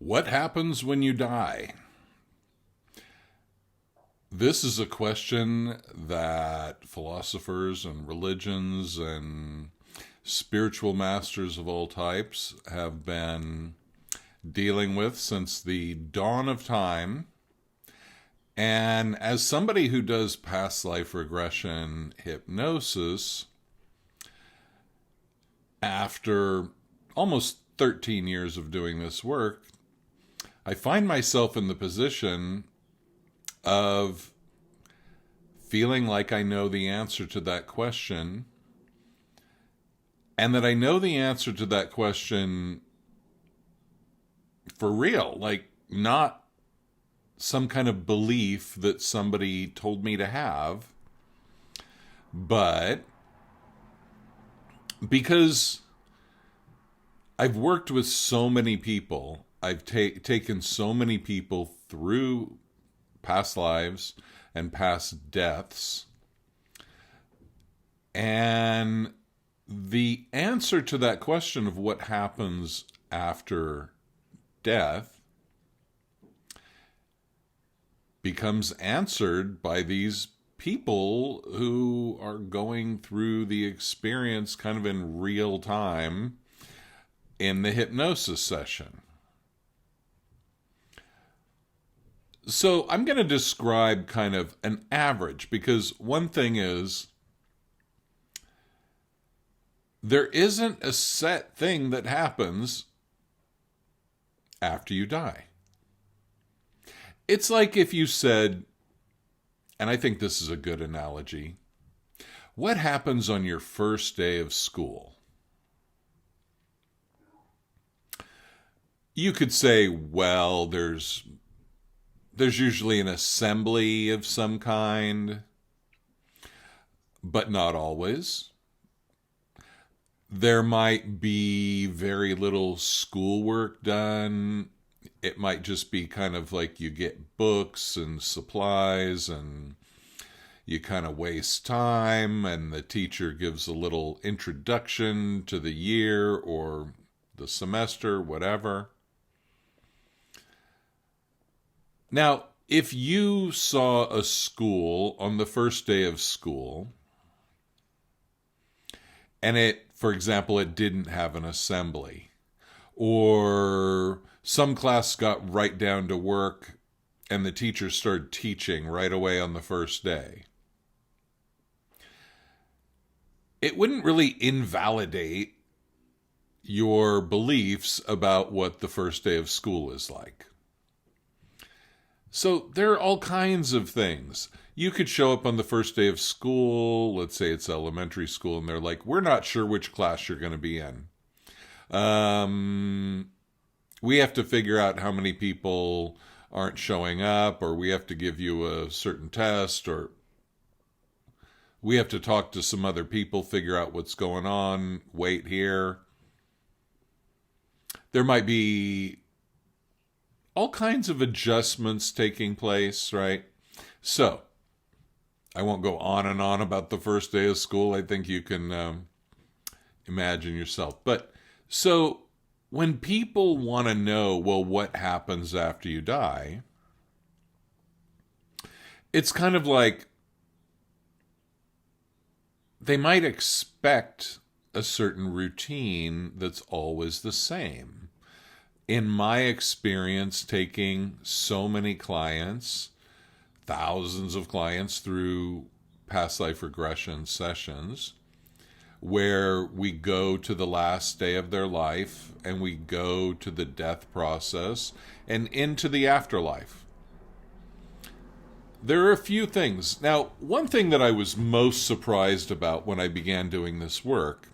What happens when you die? This is a question that philosophers and religions and spiritual masters of all types have been dealing with since the dawn of time. And as somebody who does past life regression hypnosis, after almost 13 years of doing this work, I find myself in the position of feeling like I know the answer to that question, and that I know the answer to that question for real, like not some kind of belief that somebody told me to have, but because I've worked with so many people, I've taken so many people through past lives and past deaths, and the answer to that question of what happens after death becomes answered by these people who are going through the experience kind of in real time in the hypnosis session. So I'm going to describe kind of an average, because one thing is, there isn't a set thing that happens after you die. It's like if you said, and I think this is a good analogy, what happens on your first day of school? You could say, well, there's usually an assembly of some kind, but not always. There might be very little schoolwork done. It might just be kind of like you get books and supplies and you kind of waste time, and the teacher gives a little introduction to the year or the semester, whatever. Now, if you saw a school on the first day of school, and for example, it didn't have an assembly, or some class got right down to work and the teacher started teaching right away on the first day, it wouldn't really invalidate your beliefs about what the first day of school is like. So there are all kinds of things. You could show up on the first day of school, let's say it's elementary school, and they're like, we're not sure which class you're going to be in. We have to figure out how many people aren't showing up, or we have to give you a certain test, or we have to talk to some other people, figure out what's going on, wait here. There might be all kinds of adjustments taking place, right? So, I won't go on and on about the first day of school. I think you can imagine yourself. But, so, when people want to know, well, what happens after you die, it's kind of like they might expect a certain routine that's always the same. In my experience, taking so many clients, thousands of clients through past life regression sessions, where we go to the last day of their life and we go to the death process and into the afterlife. There are a few things. Now, one thing that I was most surprised about when I began doing this work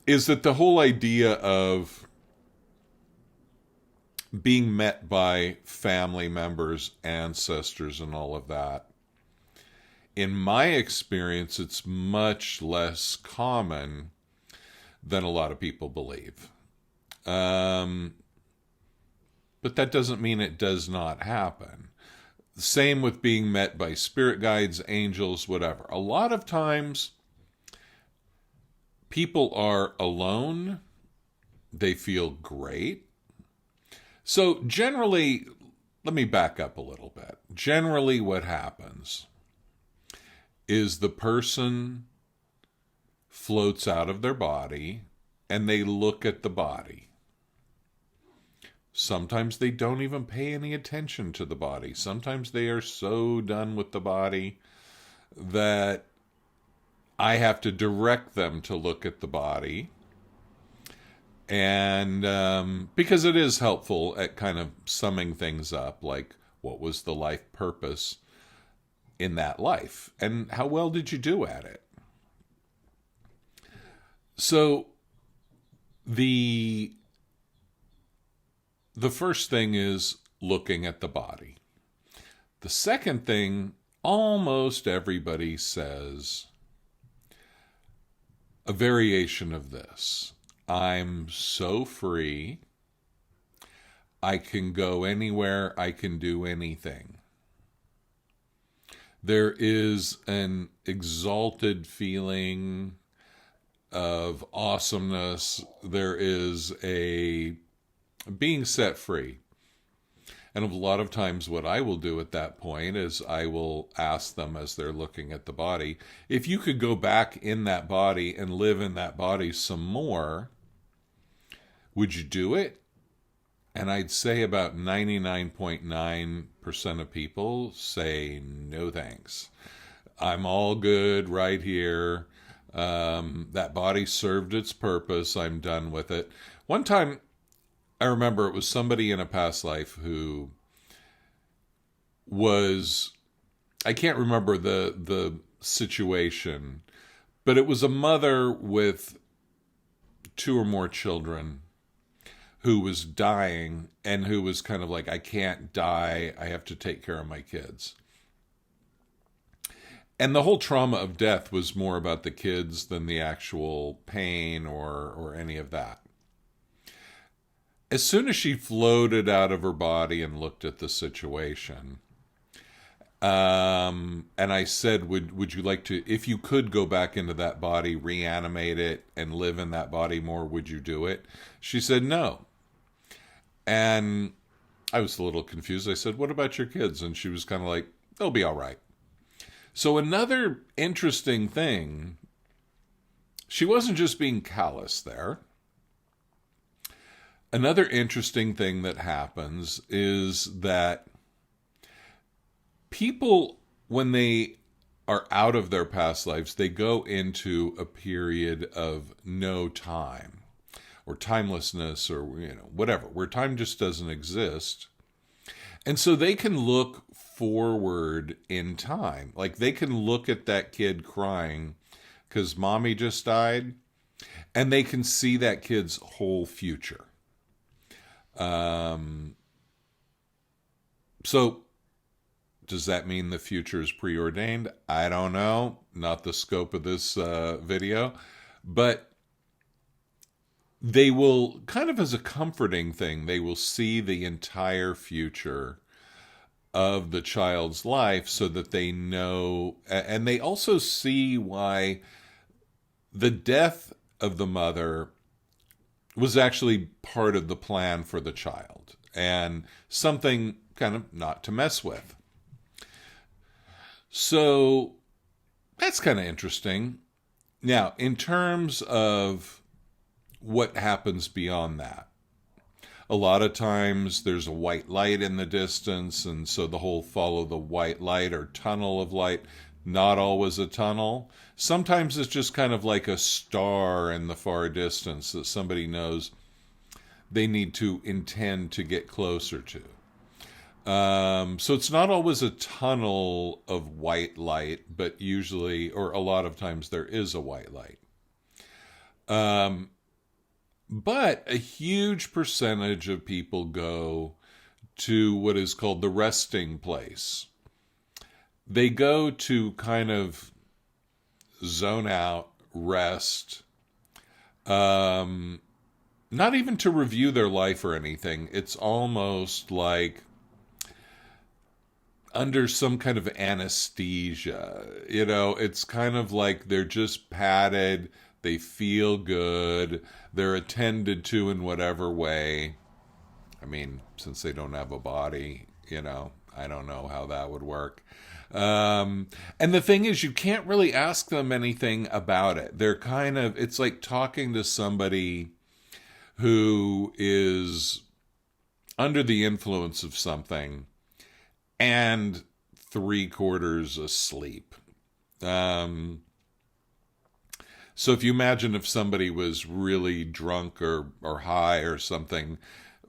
is that the whole idea of being met by family members, ancestors, and all of that, in my experience, it's much less common than a lot of people believe. But that doesn't mean it does not happen. Same with being met by spirit guides, angels, whatever. A lot of times, people are alone. They feel great. So generally, let me back up a little bit. Generally, what happens is the person floats out of their body and they look at the body. Sometimes they don't even pay any attention to the body. Sometimes they are so done with the body that I have to direct them to look at the body. And because it is helpful at kind of summing things up, like what was the life purpose in that life and how well did you do at it? So the first thing is looking at the body. The second thing, almost everybody says a variation of this. I'm so free. I can go anywhere. I can do anything. There is an exalted feeling of awesomeness. There is a being set free. And a lot of times what I will do at that point is I will ask them as they're looking at the body, if you could go back in that body and live in that body some more, would you do it? And I'd say about 99.9% of people say, no thanks. I'm all good right here. That body served its purpose. I'm done with it. One time, I remember it was somebody in a past life who was, I can't remember the situation, but it was a mother with 2 or more children who was dying and who was kind of like, I can't die. I have to take care of my kids. And the whole trauma of death was more about the kids than the actual pain or any of that. As soon as she floated out of her body and looked at the situation, and I said, would you like to, if you could go back into that body, reanimate it, and live in that body more, would you do it? She said no. And I was a little confused. I said, what about your kids? And she was kind of like, they'll be all right. So another interesting thing, she wasn't just being callous there. Another interesting thing that happens is that people, when they are out of their past lives, they go into a period of no time or timelessness or whatever, where time just doesn't exist. And so they can look forward in time. Like they can look at that kid crying because mommy just died, and they can see that kid's whole future. So does that mean the future is preordained? I don't know. Not the scope of this video. But they will, kind of as a comforting thing, they will see the entire future of the child's life so that they know, and they also see why the death of the mother was actually part of the plan for the child and something kind of not to mess with. So that's kind of interesting. Now, in terms of what happens beyond that, a lot of times there's a white light in the distance, and so the whole follow the white light or tunnel of light, not always a tunnel. Sometimes it's just kind of like a star in the far distance that somebody knows they need to intend to get closer to. So it's not always a tunnel of white light, but usually, or a lot of times, there is a white light. But a huge percentage of people go to what is called the resting place. They go to kind of zone out, rest, not even to review their life or anything. It's almost like under some kind of anesthesia. It's kind of like they're just patted, they feel good, they're attended to in whatever way. I mean, since they don't have a body, I don't know how that would work. And the thing is, you can't really ask them anything about it. It's like talking to somebody who is under the influence of something and 3/4 asleep. So if you imagine if somebody was really drunk or high or something,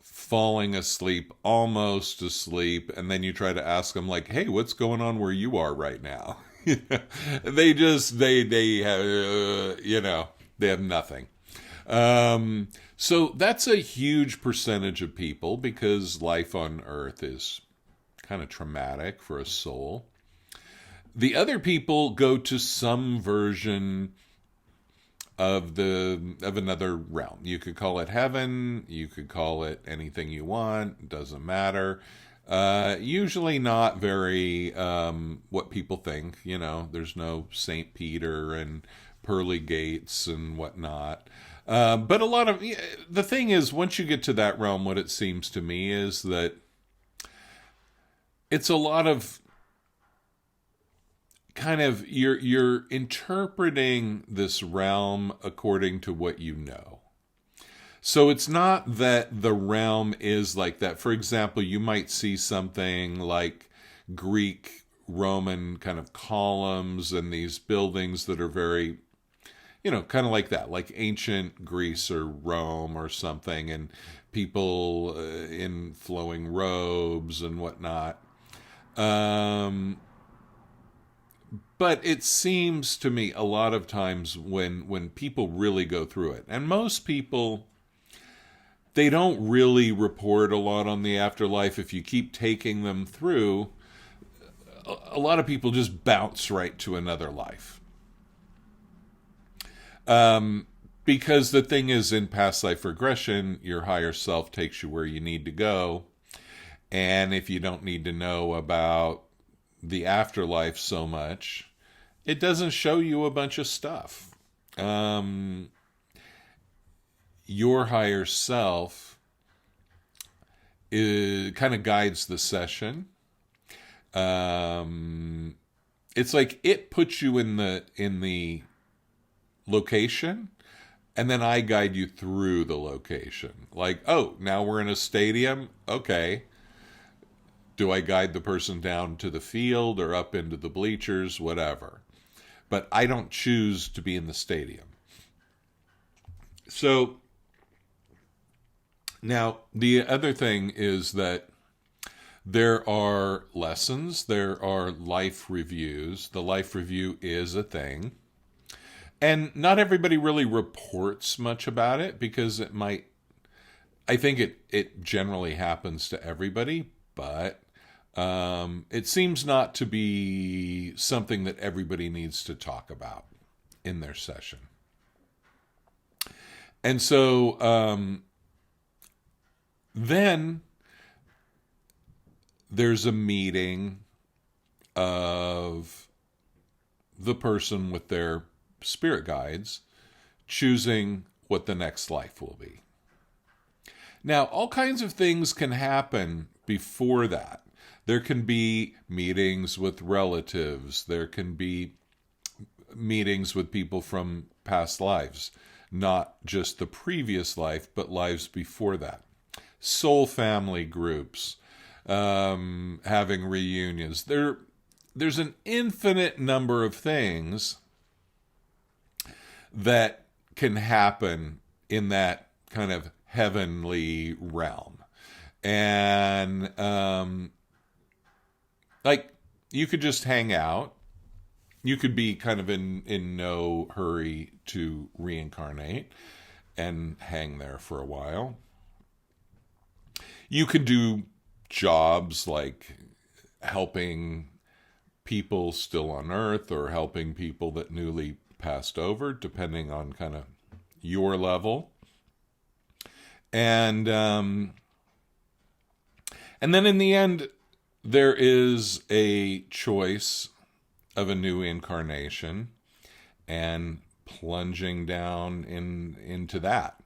falling asleep, almost asleep, and then you try to ask them like, "Hey, what's going on where you are right now?" They have they have nothing. So that's a huge percentage of people because life on Earth is kind of traumatic for a soul. The other people go to some version of another realm. You could call it heaven, you could call it anything you want, doesn't matter. Usually not very what people think. There's no Saint Peter and pearly gates and whatnot. But a lot of the thing is, once you get to that realm, what it seems to me is that it's a lot of kind of you're interpreting this realm according to what you know. So it's not that the realm is like that. For example, you might see something like Greek, Roman kind of columns and these buildings that are very, kind of like that, like ancient Greece or Rome or something, and people in flowing robes and whatnot. But it seems to me a lot of times when people really go through it, and most people, they don't really report a lot on the afterlife. If you keep taking them through, a lot of people just bounce right to another life. Because the thing is, in past life regression, your higher self takes you where you need to go. And if you don't need to know about the afterlife so much, it doesn't show you a bunch of stuff. Your higher self kind of guides the session. It's like it puts you in the location, and then I guide you through the location. Like, oh, now we're in a stadium. Okay. Do I guide the person down to the field or up into the bleachers? Whatever. But I don't choose to be in the stadium. So now the other thing is that there are lessons, there are life reviews. The life review is a thing. And not everybody really reports much about it because I think it generally happens to everybody, but it seems not to be something that everybody needs to talk about in their session. And so then there's a meeting of the person with their spirit guides choosing what the next life will be. Now, all kinds of things can happen before that. There can be meetings with relatives. There can be meetings with people from past lives, not just the previous life, but lives before that. Soul family groups, having reunions. There's an infinite number of things that can happen in that kind of heavenly realm. And like you could just hang out. You could be kind of in no hurry to reincarnate and hang there for a while. You could do jobs like helping people still on Earth or helping people that newly passed over, depending on kind of your level. And then in the end, there is a choice of a new incarnation and plunging down into that.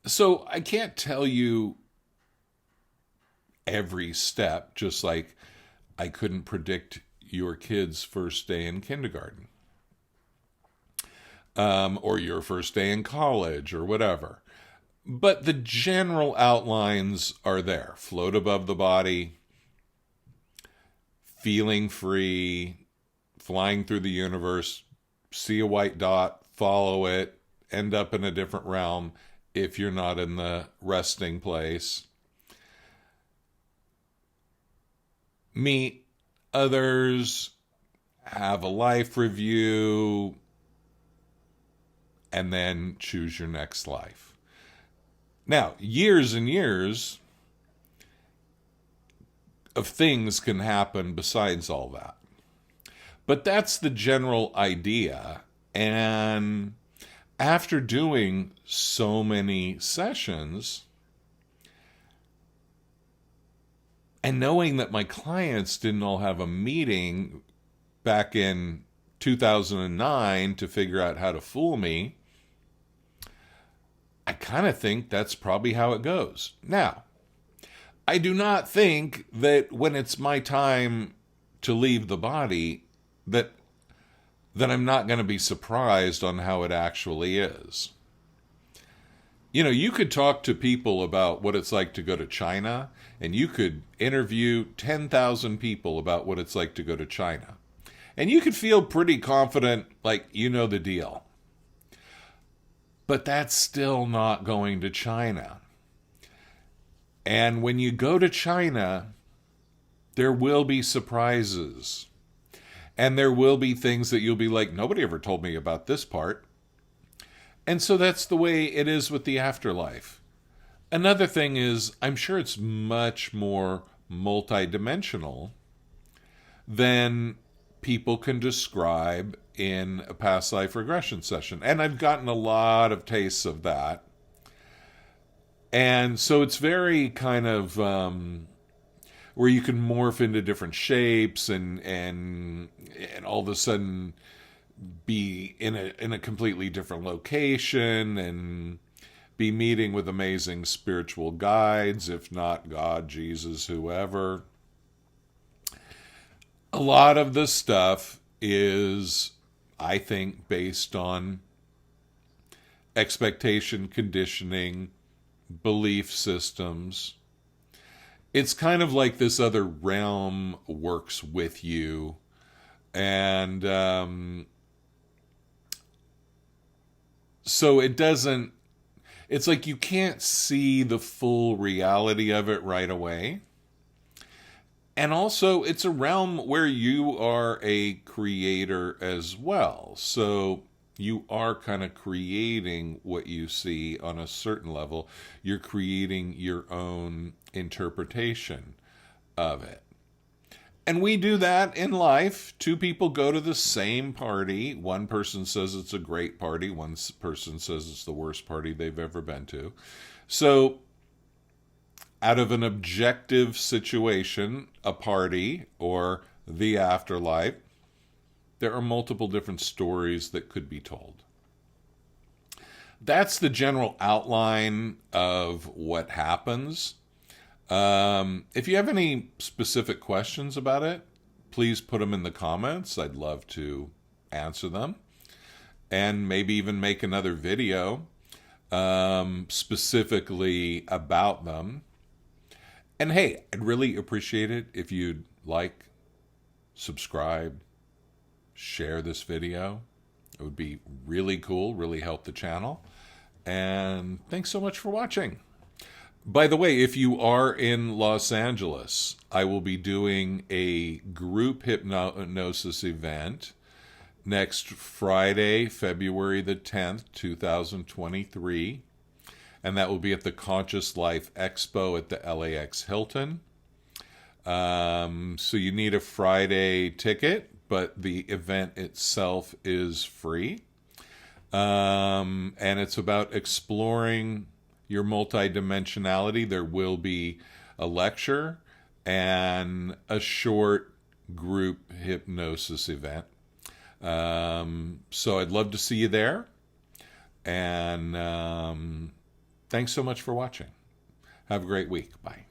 So I can't tell you every step, just like I couldn't predict your kid's first day in kindergarten, or your first day in college, or whatever. But the general outlines are there. Float above the body, feeling free, flying through the universe, see a white dot, follow it, end up in a different realm if you're not in the resting place. Meet others, have a life review, and then choose your next life. Now, years and years of things can happen besides all that. But that's the general idea. And after doing so many sessions, and knowing that my clients didn't all have a meeting back in 2009 to figure out how to fool me, I kind of think that's probably how it goes. Now, I do not think that when it's my time to leave the body, that I'm not going to be surprised on how it actually is. You know, you could talk to people about what it's like to go to China, and you could interview 10,000 people about what it's like to go to China. And you could feel pretty confident, like you know the deal. But that's still not going to China. And when you go to China, there will be surprises. And there will be things that you'll be like, nobody ever told me about this part. And so that's the way it is with the afterlife. Another thing is, I'm sure it's much more multidimensional than people can describe in a past life regression session. And I've gotten a lot of tastes of that. And so it's very kind of where you can morph into different shapes and all of a sudden be in a completely different location and be meeting with amazing spiritual guides, if not God, Jesus, whoever. A lot of the stuff is, I think, based on expectation, conditioning, belief systems. It's kind of like this other realm works with you. And so it doesn't, it's like you can't see the full reality of it right away. And also, it's a realm where you are a creator as well. So you are kind of creating what you see on a certain level. You're creating your own interpretation of it. And we do that in life. Two people go to the same party. One person says it's a great party. One person says it's the worst party they've ever been to. So out of an objective situation, a party or the afterlife, there are multiple different stories that could be told. That's the general outline of what happens. If you have any specific questions about it, please put them in the comments. I'd love to answer them. And maybe even make another video specifically about them. And hey, I'd really appreciate it if you'd like, subscribe, share this video. It would be really cool, really help the channel. And thanks so much for watching. By the way, if you are in Los Angeles, I will be doing a group hypnosis event next Friday, February the 10th, 2023. And that will be at the Conscious Life Expo at the LAX Hilton. So you need a Friday ticket, but the event itself is free. And it's about exploring your multidimensionality. There will be a lecture and a short group hypnosis event. So I'd love to see you there. And Thanks so much for watching. Have a great week. Bye.